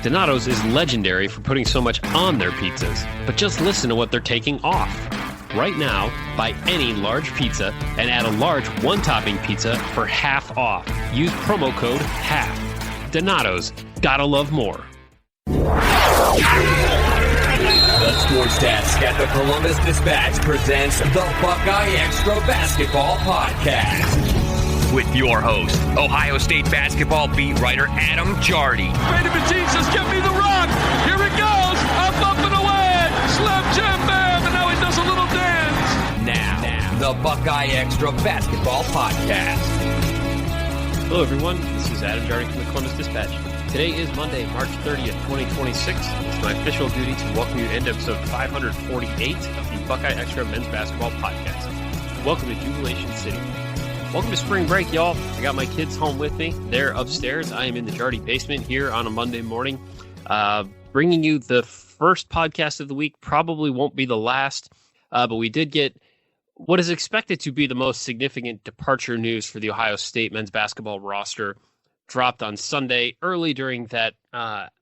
Donato's is legendary for putting so much on their pizzas, but just listen to what they're taking off. Right now, buy any large pizza and add a large one-topping pizza for half off. Use promo code HALF. Donato's, gotta love more. The Sports Desk at the Columbus Dispatch presents the BuckeyeXtra Basketball Podcast. With your host, Ohio State basketball beat writer Adam Jardy. Brady Batiste, give me the rock. Here it goes. Up and away. Slam jam bam, and now he does a little dance. Now, the BuckeyeXtra Basketball Podcast. Hello, everyone. This is Adam Jardy from the Columbus Dispatch. Today is Monday, March 30th, 2026. It's my official duty to welcome you to end episode 548 of the BuckeyeXtra Men's Basketball Podcast. Welcome to Jubilation City. Welcome to spring break, y'all. I got my kids home with me. They're upstairs. I am in the Jardy basement here on a Monday morning, bringing you the first podcast of the week. Probably won't be the last, but we did get what is expected to be the most significant departure news for the Ohio State men's basketball roster dropped on Sunday, early during that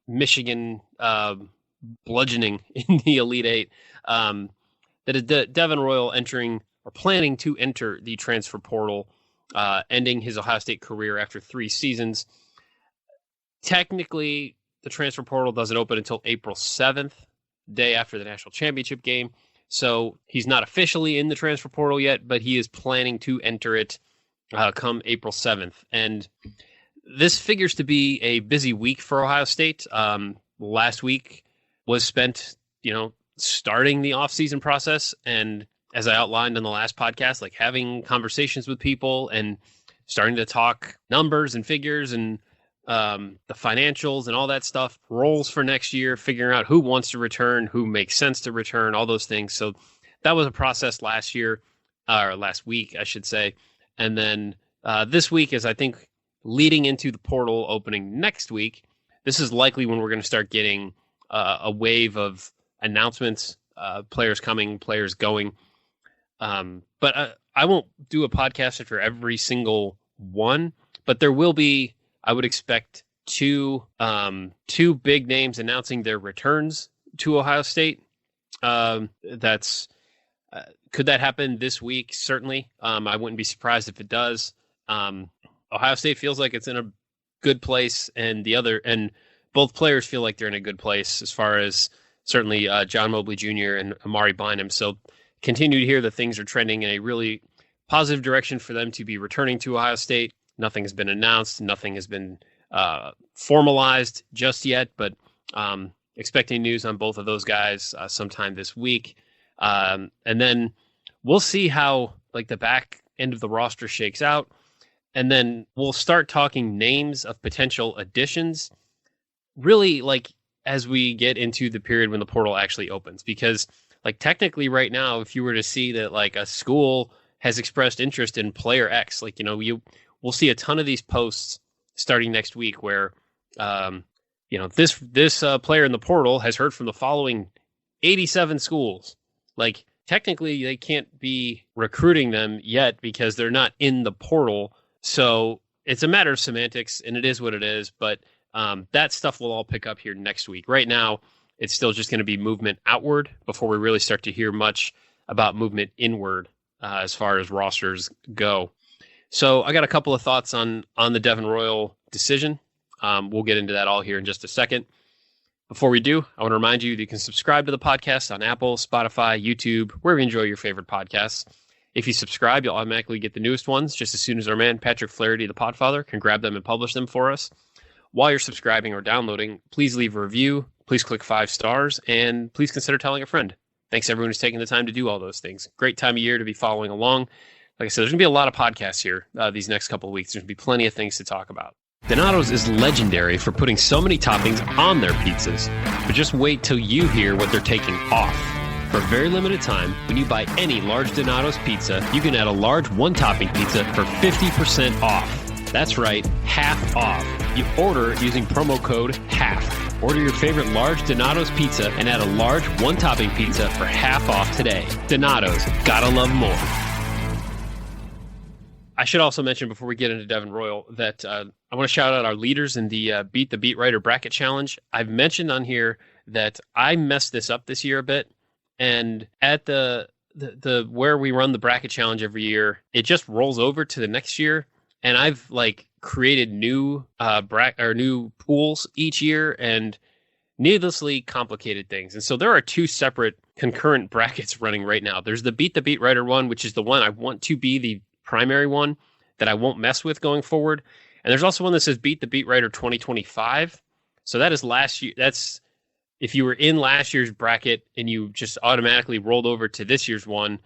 Michigan bludgeoning in the Elite Eight. That is Devin Royal entering or planning to enter the transfer portal, ending his Ohio State career after 3 seasons. Technically, the transfer portal doesn't open until April 7th, day after the national championship game. So he's not officially in the transfer portal yet, but he is planning to enter it come April 7th. And this figures to be a busy week for Ohio State. Last week was spent, starting the offseason process, and as I outlined in the last podcast, like having conversations with people and starting to talk numbers and figures and the financials and all that stuff, roles for next year, figuring out who wants to return, who makes sense to return, all those things. So that was a process last week, I should say. And then this week is, I think, leading into the portal opening next week. This is likely when we're going to start getting a wave of announcements, players coming, players going. But I won't do a podcast after every single one, but there will be, I would expect, two big names announcing their returns to Ohio State. Could that happen this week? Certainly. I wouldn't be surprised if it does. Ohio State feels like it's in a good place, and both players feel like they're in a good place as far as certainly John Mobley Jr. and Amari Bynum. So continue to hear that things are trending in a really positive direction for them to be returning to Ohio State. Nothing has been announced. Nothing has been formalized just yet, but expecting news on both of those guys sometime this week. And then we'll see how the back end of the roster shakes out. And then we'll start talking names of potential additions, really as we get into the period when the portal actually opens. Because technically right now, if you were to see that a school has expressed interest in player X, we'll see a ton of these posts starting next week where, this player in the portal has heard from the following 87 schools. Technically they can't be recruiting them yet because they're not in the portal. So it's a matter of semantics, and it is what it is. But that stuff will all pick up here next week. Right now, it's still just going to be movement outward before we really start to hear much about movement inward as far as rosters go. So I got a couple of thoughts on the Devin Royal decision. We'll get into that all here in just a second. Before we do, I want to remind you that you can subscribe to the podcast on Apple, Spotify, YouTube, wherever you enjoy your favorite podcasts. If you subscribe, you'll automatically get the newest ones just as soon as our man Patrick Flaherty, the Podfather, can grab them and publish them for us. While you're subscribing or downloading, please leave a review, please click 5 stars, and please consider telling a friend. Thanks everyone who's taking the time to do all those things. Great time of year to be following along. Like I said, there's going to be a lot of podcasts here these next couple of weeks. There's going to be plenty of things to talk about. Donato's is legendary for putting so many toppings on their pizzas, but just wait till you hear what they're taking off. For a very limited time, when you buy any large Donato's pizza, you can add a large one-topping pizza for 50% off. That's right, half off. You order using promo code HALF. Order your favorite large Donato's pizza and add a large one-topping pizza for half off today. Donato's, gotta love more. I should also mention before we get into Devin Royal that I want to shout out our leaders in the Beat the Beat Writer Bracket Challenge. I've mentioned on here that I messed this up this year a bit, and at the where we run the bracket challenge every year, it just rolls over to the next year, and I've like created new new pools each year and needlessly complicated things. And so there are two separate concurrent brackets running right now. There's the Beat the Beat Writer one, which is the one I want to be the primary one that I won't mess with going forward. And there's also one that says Beat the Beat Writer 2025. So that is last year. That's if you were in last year's bracket and you just automatically rolled over to this year's one,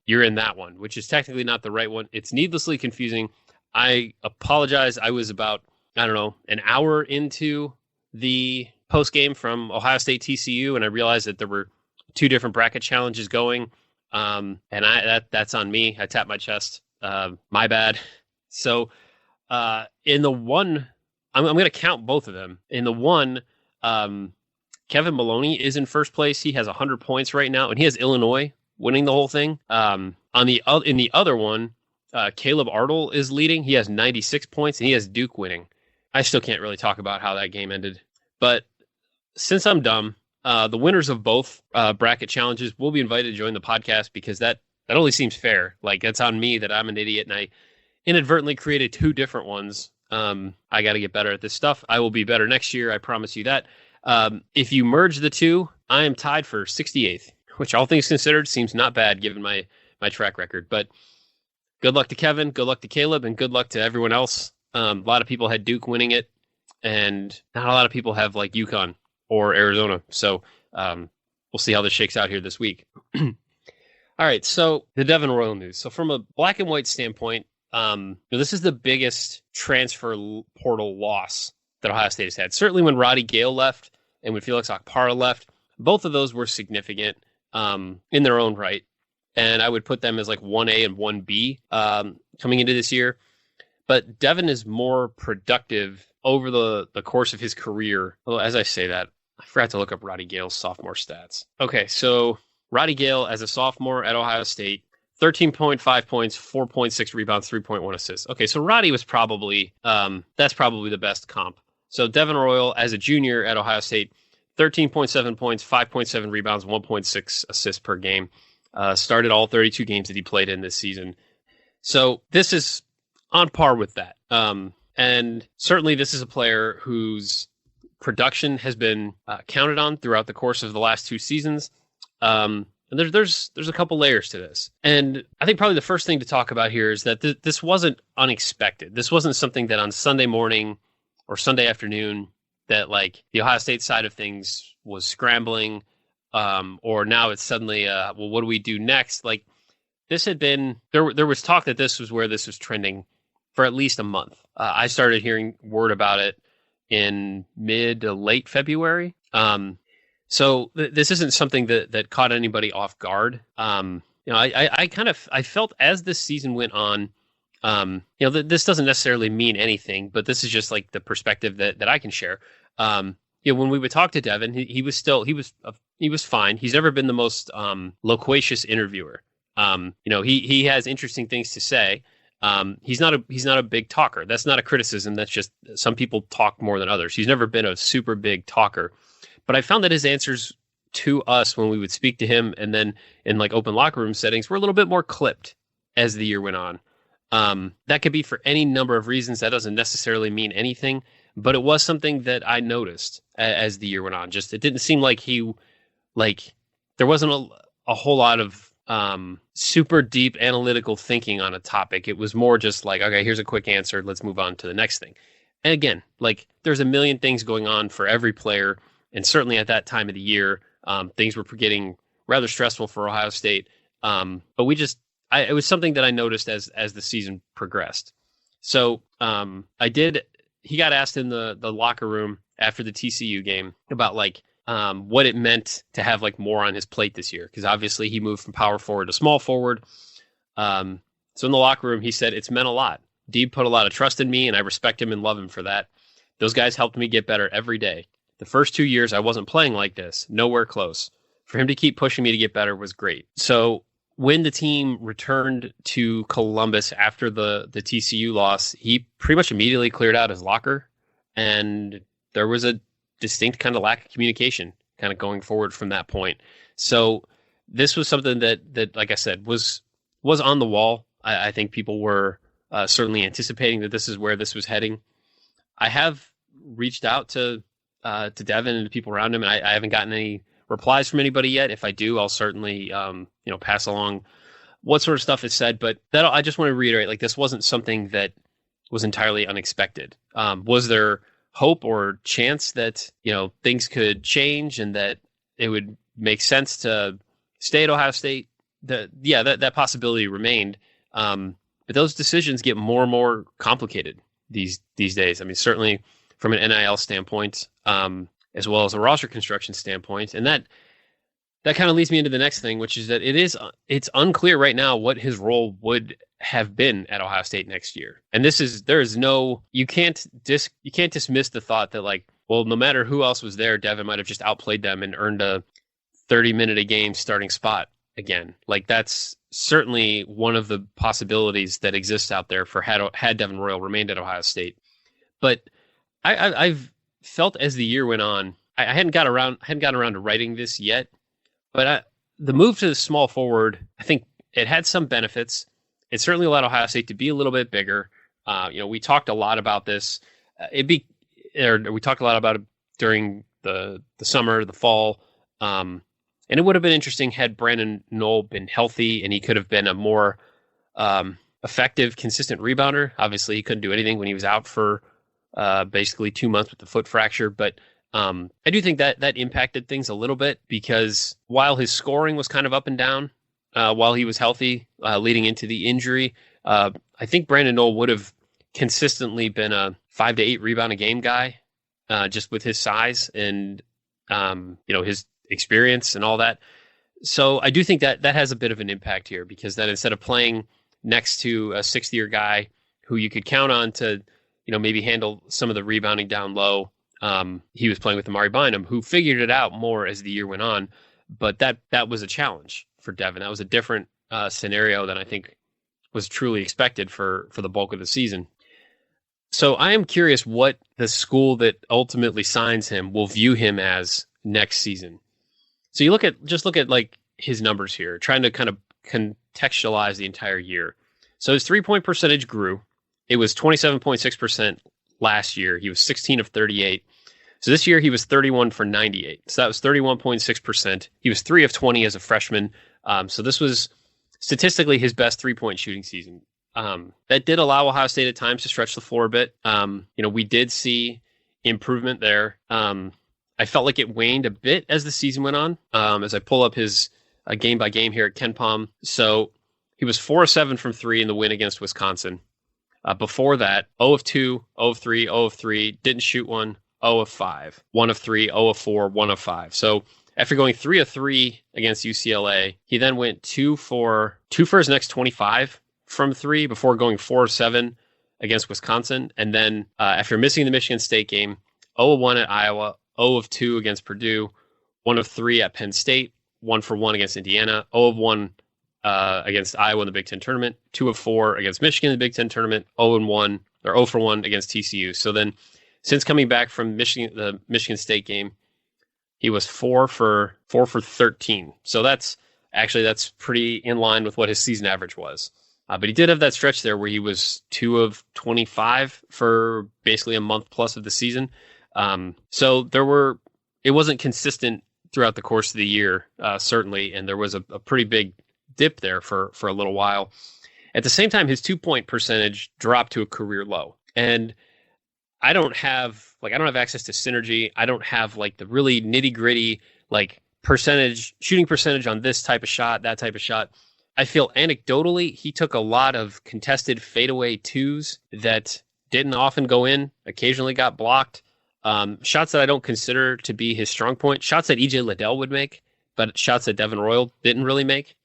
you're in that one, which is technically not the right one. It's needlessly confusing. I apologize. I was about, I don't know, an hour into the post game from Ohio State TCU, and I realized that there were two different bracket challenges going. And that's on me. I tapped my chest. My bad. So in the one, I'm going to count both of them. In the one, Kevin Maloney is in first place. He has 100 points right now, and he has Illinois winning the whole thing. In the other one, Caleb Artle is leading. He has 96 points, and he has Duke winning. I still can't really talk about how that game ended, but since I'm dumb, the winners of both bracket challenges will be invited to join the podcast because that only seems fair. Like, that's on me that I'm an idiot and I inadvertently created two different ones. I got to get better at this stuff. I will be better next year. I promise you that. If you merge the two, I am tied for 68th, which all things considered seems not bad given my track record. But good luck to Kevin, good luck to Caleb, and good luck to everyone else. A lot of people had Duke winning it, and not a lot of people have like UConn or Arizona. So we'll see how this shakes out here this week. All right, so the Devin Royal news. So from a black and white standpoint, this is the biggest transfer portal loss that Ohio State has had. Certainly when Roddy Gale left and when Felix Okpara left, both of those were significant in their own right. And I would put them as like 1A and 1B coming into this year. But Devin is more productive over the course of his career. Well, as I say that, I forgot to look up Roddy Gale's sophomore stats. Okay, so Roddy Gale as a sophomore at Ohio State, 13.5 points, 4.6 rebounds, 3.1 assists. Okay, so Roddy was probably, that's probably the best comp. So Devin Royal as a junior at Ohio State, 13.7 points, 5.7 rebounds, 1.6 assists per game. Started all 32 games that he played in this season. So this is on par with that. And certainly this is a player whose production has been counted on throughout the course of the last two seasons. And there's a couple layers to this. And I think probably the first thing to talk about here is that this wasn't unexpected. This wasn't something that on Sunday morning or Sunday afternoon that like the Ohio State side of things was scrambling, or now it's suddenly, well, what do we do next? Like this had been, there was talk that this was where this was trending for at least a month. I started hearing word about it in mid to late February. So this isn't something that caught anybody off guard. I felt as this season went on, this doesn't necessarily mean anything, but this is just like the perspective that I can share. When we would talk to Devin, he was fine. He's never been the most loquacious interviewer. He has interesting things to say. He's not a big talker. That's not a criticism. That's just some people talk more than others. He's never been a super big talker, but I found that his answers to us when we would speak to him and then in like open locker room settings were a little bit more clipped as the year went on. That could be for any number of reasons. That doesn't necessarily mean anything, but it was something that I noticed as the year went on. Just, it didn't seem like there wasn't a whole lot of super deep analytical thinking on a topic. It was more just like, okay, here's a quick answer. Let's move on to the next thing. And again, like there's a million things going on for every player. And certainly at that time of the year, things were getting rather stressful for Ohio State. But it was something that I noticed as the season progressed. So he got asked in the locker room after the TCU game about what it meant to have like more on his plate this year. Cause obviously he moved from power forward to small forward. So in the locker room, he said, it's meant a lot. Deeb put a lot of trust in me and I respect him and love him for that. Those guys helped me get better every day. The first 2 years I wasn't playing like this, nowhere close. For him to keep pushing me to get better was great. So when the team returned to Columbus after the TCU loss, he pretty much immediately cleared out his locker, and there was a distinct kind of lack of communication kind of going forward from that point. So this was something that like I said, was on the wall. I think people were certainly anticipating that this is where this was heading. I have reached out to Devin and the people around him, and I haven't gotten any replies from anybody yet. If I do, I'll certainly pass along what sort of stuff is said. But I just want to reiterate, like, this wasn't something that was entirely unexpected. Was there hope or chance that things could change and that it would make sense to stay at Ohio State? That possibility remained. But those decisions get more and more complicated these days. I mean, certainly from an NIL standpoint, as well as a roster construction standpoint. And that kind of leads me into the next thing, which is that it's unclear right now what his role would have been at Ohio State next year. And you can't dismiss the thought that, like, well, no matter who else was there, Devin might have just outplayed them and earned a 30-minute a game starting spot again. Like, that's certainly one of the possibilities that exists out there for had Devin Royal remained at Ohio State. But I've felt as the year went on, I hadn't gotten around to writing this yet, but the move to the small forward, I think it had some benefits. It certainly allowed Ohio State to be a little bit bigger. We talked a lot about this. We talked a lot about it during the summer, the fall, and it would have been interesting had Brandon Knoll been healthy and he could have been a more effective, consistent rebounder. Obviously, he couldn't do anything when he was out for basically 2 months with the foot fracture. But I do think that impacted things a little bit, because while his scoring was kind of up and down while he was healthy leading into the injury, I think Brandon Knoll would have consistently been a 5 to 8 rebound a game guy, just with his size and his experience and all that. So I do think that has a bit of an impact here, because that instead of playing next to a sixth-year guy who you could count on to maybe handle some of the rebounding down low, he was playing with Amari Bynum, who figured it out more as the year went on. But that was a challenge for Devin. That was a different scenario than I think was truly expected for the bulk of the season. So I am curious what the school that ultimately signs him will view him as next season. So you look at like his numbers here, trying to kind of contextualize the entire year. So his 3-point percentage grew. It was 27.6% last year. He was 16 of 38. So this year he was 31 for 98. So that was 31.6%. He was 3 of 20 as a freshman. So this was statistically his best 3-point shooting season. That did allow Ohio State at times to stretch the floor a bit. We did see improvement there. I felt like it waned a bit as the season went on. As I pull up his game by game here at KenPom. So he was 4 of 7 from 3 in the win against Wisconsin. Before that, 0 of 2, 0 of 3, 0 of 3, didn't shoot one, 0 of 5, 1 of 3, 0 of 4, 1 of 5. So after going 3 of 3 against UCLA, he then went 2 for his next 25 from 3 before going 4 of 7 against Wisconsin. And then after missing the Michigan State game, 0 of 1 at Iowa, 0 of 2 against Purdue, 1 of 3 at Penn State, 1 for 1 against Indiana, 0 of 1 against Iowa in the Big Ten tournament, 2 of 4 against Michigan in the Big Ten tournament, 0 for 1 against TCU. So then, since coming back from the Michigan State game, he was 4 for 13. So that's pretty in line with what his season average was. But he did have that stretch there where he was 2 of 25 for basically a month plus of the season. So it wasn't consistent throughout the course of the year, certainly, and there was a pretty big dip there for a little while. At the same time, his 2-point percentage dropped to a career low. And I don't have access to Synergy. I don't have like the really nitty-gritty like shooting percentage on this type of shot, that type of shot. I feel anecdotally he took a lot of contested fadeaway twos that didn't often go in, occasionally got blocked. Shots that I don't consider to be his strong point, shots that EJ Liddell would make, but shots that Devin Royal didn't really make.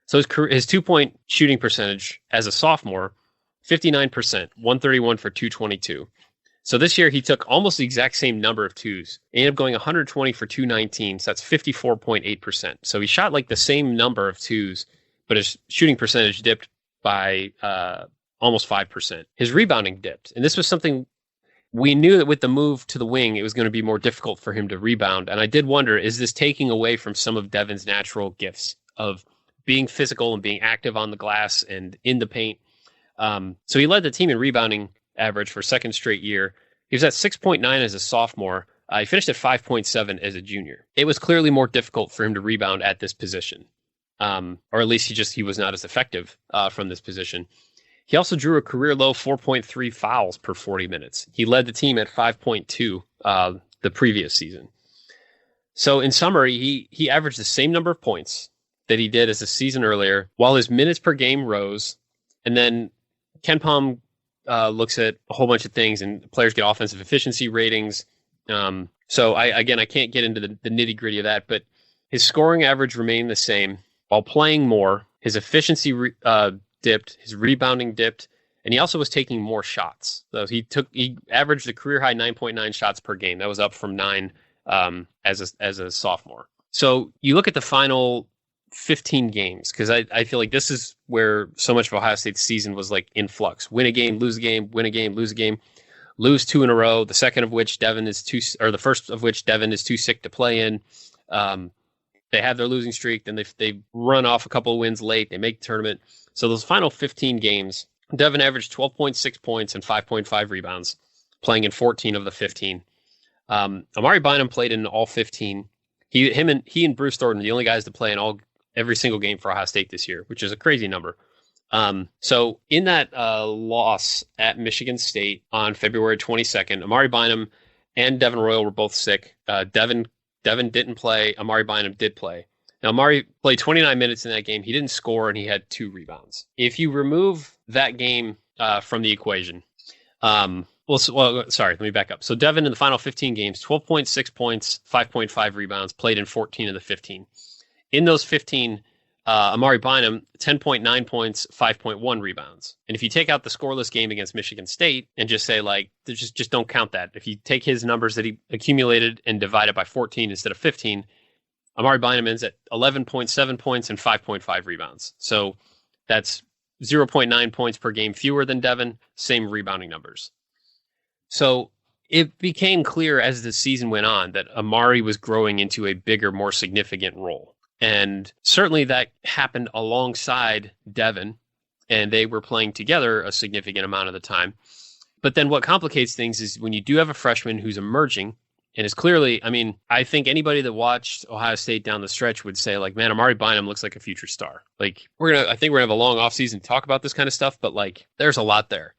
So his 2-point shooting percentage as a sophomore, 59%, 131 for 222. So this year he took almost the exact same number of twos. He ended up going 120 for 219, so that's 54.8%. So he shot like the same number of twos but his shooting percentage dipped by almost 5%. His rebounding dipped. And this was something we knew that with the move to the wing, it was going to be more difficult for him to rebound. And I did wonder, is this taking away from some of Devin's natural gifts of being physical and being active on the glass and in the paint? So he led the team in rebounding average for second straight year. He was at 6.9 as a sophomore. He finished at 5.7 as a junior. It was clearly more difficult for him to rebound at this position. Or at least he was not as effective from this position. He also drew a career low 4.3 fouls per 40 minutes. He led the team at 5.2 the previous season. So in summary, he averaged the same number of points that he did as a season earlier, while his minutes per game rose. And then KenPom looks at a whole bunch of things, and players get offensive efficiency ratings. So I can't get into the nitty gritty of that, but his scoring average remained the same while playing more. His efficiency dipped, his rebounding dipped, and he also was taking more shots. So he averaged a career high 9.9 shots per game. That was up from 9 as a sophomore. So you look at the final 15 games, because I feel like this is where so much of Ohio State's season was like in flux. Win a game, lose a game, win a game, lose a game, lose 2 in a row. The first of which Devin is too sick to play in. They have their losing streak, then they run off a couple of wins late. They make the tournament. So those final 15 games, Devin averaged 12.6 points and 5.5 rebounds, playing in 14 of the 15. Amari Bynum played in all 15. He and Bruce Thornton, the only guys to play in every single game for Ohio State this year, which is a crazy number. So in that loss at Michigan State on February 22nd, Amari Bynum and Devin Royal were both sick. Devin didn't play. Amari Bynum did play. Now, Amari played 29 minutes in that game. He didn't score, and he had 2 rebounds. If you remove that game from the equation, let me back up. So Devin in the final 15 games, 12.6 points, 5.5 rebounds, played in 14 of the 15. In those 15, Amari Bynum, 10.9 points, 5.1 rebounds. And if you take out the scoreless game against Michigan State and just say, like, just don't count that. If you take his numbers that he accumulated and divide it by 14 instead of 15, Amari Bynum ends at 11.7 points and 5.5 rebounds. So that's 0.9 points per game fewer than Devin, same rebounding numbers. So it became clear as the season went on that Amari was growing into a bigger, more significant role. And certainly that happened alongside Devin, and they were playing together a significant amount of the time. But then what complicates things is when you do have a freshman who's emerging and is clearly, I think anybody that watched Ohio State down the stretch would say, like, man, Amari Bynum looks like a future star. Like, I think we're gonna have a long offseason to talk about this kind of stuff, but like, there's a lot there.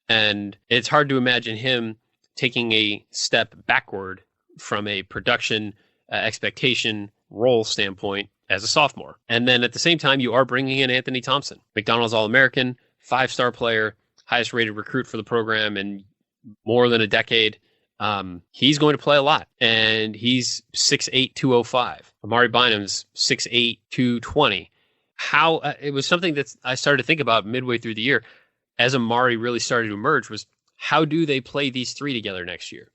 And it's hard to imagine him taking a step backward from a production expectation role standpoint as a sophomore. And then at the same time, you are bringing in Anthony Thompson, McDonald's All-American, 5-star player, highest rated recruit for the program in more than a decade. He's going to play a lot, and he's 6'8", 205. Amari Bynum's 6'8", 220. It was something that I started to think about midway through the year as Amari really started to emerge, was how do they play these three together next year?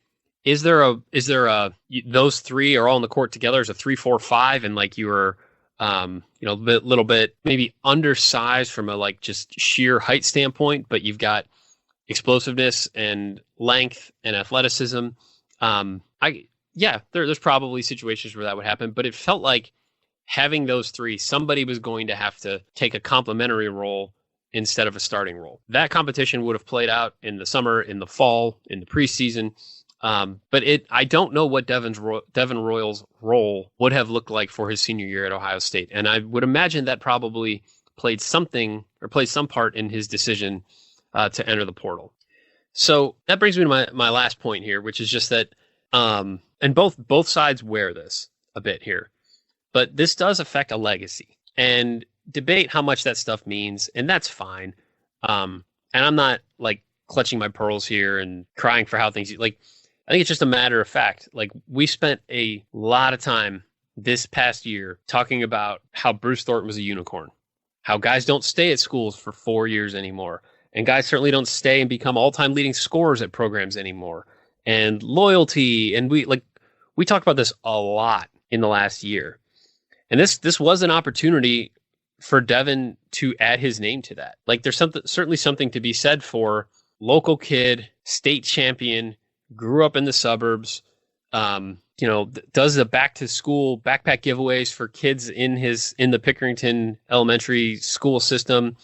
Is there a those three are all on the court together as a 3-4-5, and like you're little bit maybe undersized from a like just sheer height standpoint, but you've got explosiveness and length and athleticism. There's probably situations where that would happen, but it felt like having those three, somebody was going to have to take a complementary role instead of a starting role. That competition would have played out in the summer, in the fall, in the preseason. But I don't know what Devin Royal's role would have looked like for his senior year at Ohio State. And I would imagine that probably played some part in his decision to enter the portal. So that brings me to my last point here, which is just that, and both sides wear this a bit here, but this does affect a legacy, and debate how much that stuff means. And that's fine. And I'm not like clutching my pearls here and crying for how things like, I think it's just a matter of fact. Like, we spent a lot of time this past year talking about how Bruce Thornton was a unicorn, how guys don't stay at schools for 4 years anymore, and guys certainly don't stay and become all-time leading scorers at programs anymore, and loyalty. And we talked about this a lot in the last year. And this was an opportunity for Devin to add his name to that. Like there's certainly something to be said for local kid, state champion, grew up in the suburbs, does the back to school backpack giveaways for kids in the Pickerington elementary school system,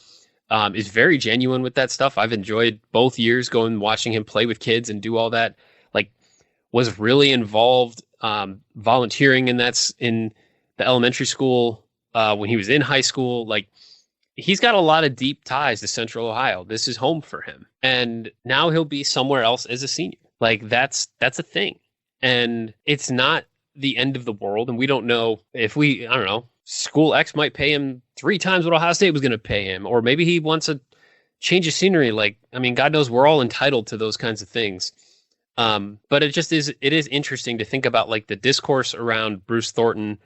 is very genuine with that stuff. I've enjoyed both years going watching him play with kids and do all that. Like was really involved, volunteering in the elementary school, when he was in high school. Like he's got a lot of deep ties to Central Ohio. This is home for him. And now he'll be somewhere else as a senior. Like that's a thing. And it's not the end of the world. And we don't know if School X might pay him 3 times what Ohio State was going to pay him. Or maybe he wants a change of scenery. Like, I mean, God knows we're all entitled to those kinds of things. But it is interesting to think about like the discourse around Bruce Thornton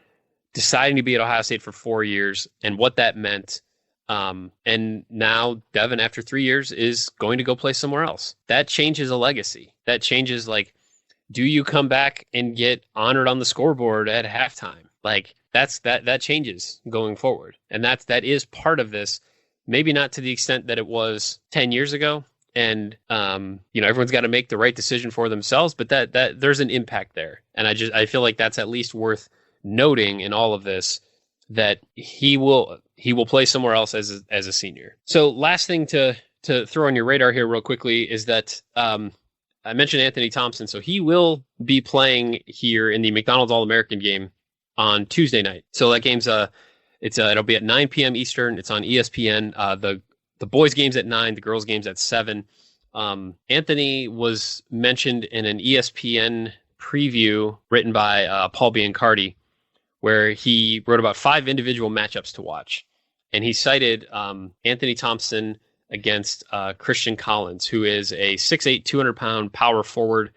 deciding to be at Ohio State for 4 years and what that meant. And now Devin, after 3 years, is going to go play somewhere else. That changes a legacy. That changes, like, do you come back and get honored on the scoreboard at halftime? Like that changes going forward. And that is part of this, maybe not to the extent that it was 10 years ago. And, everyone's got to make the right decision for themselves, but that there's an impact there. And I feel like that's at least worth noting in all of this, that he will play somewhere else as a senior. So last thing to throw on your radar here real quickly is that, I mentioned Anthony Thompson. So he will be playing here in the McDonald's All-American game on Tuesday night. So that game's, it'll be at 9 p.m. Eastern. It's on ESPN. The boys game's at 9, the girls game's at 7. Anthony was mentioned in an ESPN preview written by Paul Biancardi, where he wrote about 5 individual matchups to watch. And he cited Anthony Thompson against Christian Collins, who is a 6'8", 200-pound power forward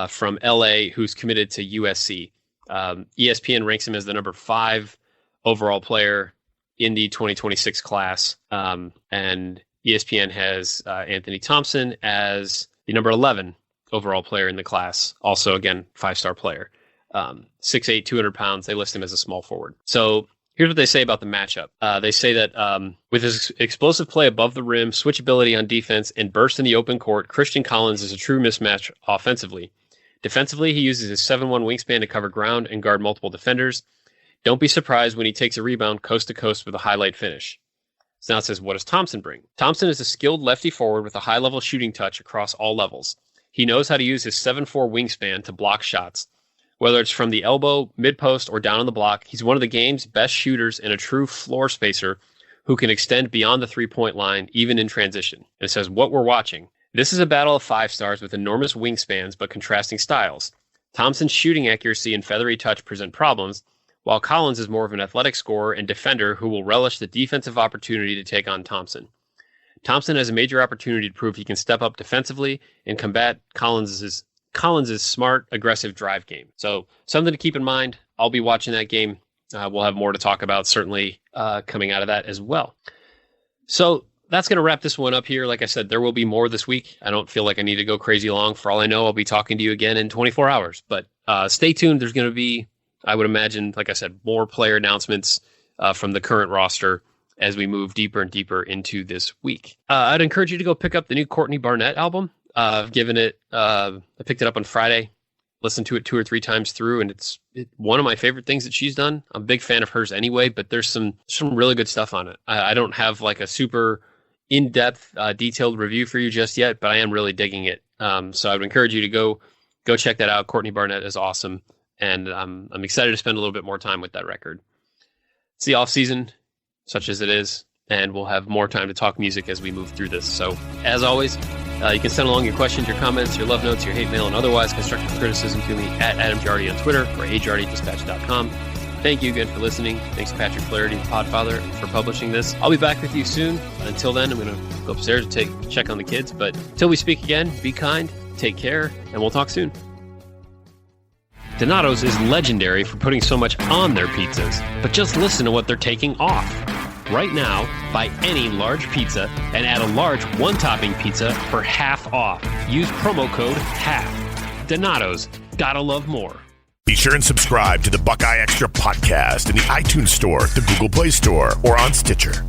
from LA who's committed to USC. ESPN ranks him as the number 5 overall player in the 2026 class. And ESPN has Anthony Thompson as the number 11 overall player in the class. Also, again, 5-star player. 6'8", 200 pounds. They list him as a small forward. So here's what they say about the matchup. They say that with his explosive play above the rim, switchability on defense, and burst in the open court, Christian Collins is a true mismatch offensively. Defensively, he uses his 7'1" wingspan to cover ground and guard multiple defenders. Don't be surprised when he takes a rebound coast to coast with a highlight finish. So now it says, what does Thompson bring? Thompson is a skilled lefty forward with a high-level shooting touch across all levels. He knows how to use his 7'4" wingspan to block shots. Whether it's from the elbow, mid-post, or down on the block, he's one of the game's best shooters and a true floor spacer who can extend beyond the three-point line, even in transition. And it says, what we're watching. This is a battle of 5-stars with enormous wingspans but contrasting styles. Thompson's shooting accuracy and feathery touch present problems, while Collins is more of an athletic scorer and defender who will relish the defensive opportunity to take on Thompson. Thompson has a major opportunity to prove he can step up defensively and combat Collins' smart, aggressive drive game. So something to keep in mind. I'll be watching that game. We'll have more to talk about, certainly, coming out of that as well. So that's going to wrap this one up here. Like I said, there will be more this week. I don't feel like I need to go crazy long. For all I know, I'll be talking to you again in 24 hours. But stay tuned. There's going to be, I would imagine, like I said, more player announcements from the current roster as we move deeper and deeper into this week. I'd encourage you to go pick up the new Courtney Barnett album. I've given it, I picked it up on Friday, listened to it 2 or 3 times through, and it's one of my favorite things that she's done. I'm a big fan of hers anyway, but there's some really good stuff on it. I don't have like a super in-depth, detailed review for you just yet, but I am really digging it. So I would encourage you to go check that out. Courtney Barnett is awesome, and I'm excited to spend a little bit more time with that record. It's the off season, such as it is, and we'll have more time to talk music as we move through this. So as always, you can send along your questions, your comments, your love notes, your hate mail, and otherwise constructive criticism to me at Adam Jardy on Twitter or ajardydispatch.com. Thank you again for listening. Thanks to Patrick Flaherty, the Podfather, for publishing this. I'll be back with you soon. Until then, I'm going to go upstairs to check on the kids. But until we speak again, be kind, take care, and we'll talk soon. Donato's is legendary for putting so much on their pizzas, but just listen to what they're taking off. Right now, buy any large pizza and add a large one-topping pizza for half off. Use promo code HALF. Donato's, gotta love more. Be sure and subscribe to the Buckeye Extra podcast in the iTunes Store, the Google Play Store, or on Stitcher.